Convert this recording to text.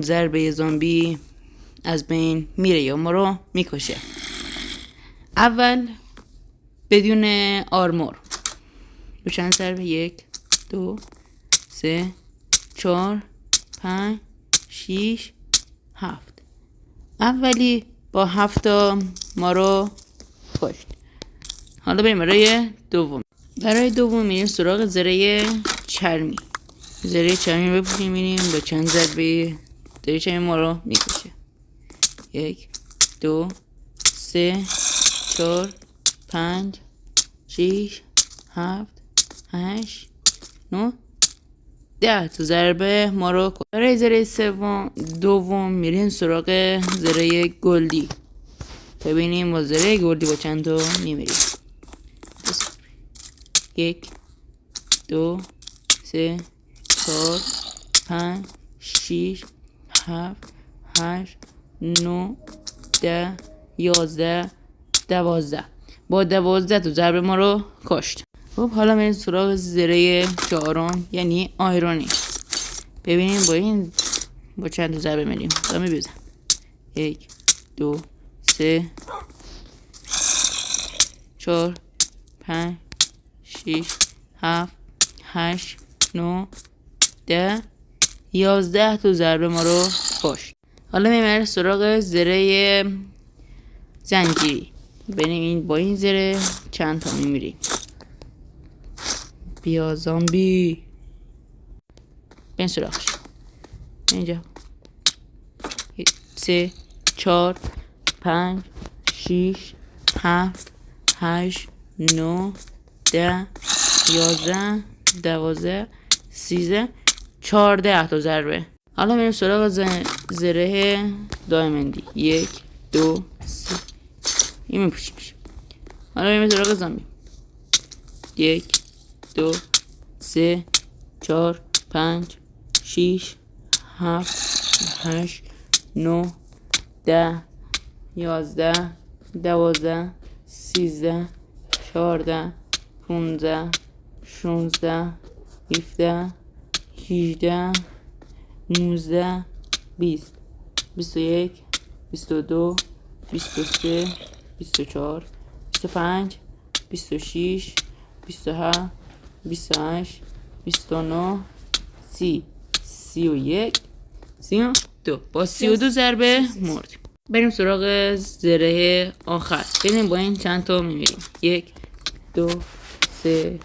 ضربه زامبی از بین میره یا ما رو میکشه. اول بدون آرمور رو چند ضربه؟ 1 2 3 4 5 6 7. اولی با 7 ما رو کشت. حالا بریم برای دوم. برای دوم میریم سراغ زره چرمی. زره چرمی رو بپوشیم، میریم با چند ضربه زره چرمی ما رو میکشه. 1 2 3 4 5 6 7 8 9 10 تا ضربه ما رو کشت. برای زره دوم میریم سراغ زره گلدی. ببینیم با زره گلدی با چند تا میمیریم. 1 2 3 4 5 6 7 8 9 10 11 12. با 12 تا ضربه ما رو کشت. خب حالا میریم سراغ زره چهارم یعنی آیرونی. ببینیم با چند تا ضربه میریم. دامی بزن. 1 2 3 4 5 6 7 8 9 10 11 تا ضربه ما رو کشت. حالا میریم سراغ زره زنجیری. ببینیم با این زره چند تا میمیریم. بیا زامبی. بین سراغش. اینجا 3 4 5 6 7 8 9 10 11 12 13 14 تا ضربه. حالا میریم سراغ زره دایمندی. 1 2 3 این میپوشیمش. حالا میریم سراغ زامبی. 1 2 3 4 5 6 7 8 9 10 11 12 13 14 15 16 17 18 19 20 21 22 23 24 25 26 27 28 29 30 31 32. با 32 ضربه مردیم. بریم سراغ زره آخر. ببینیم با این چند تا میمیریم. 1 2 3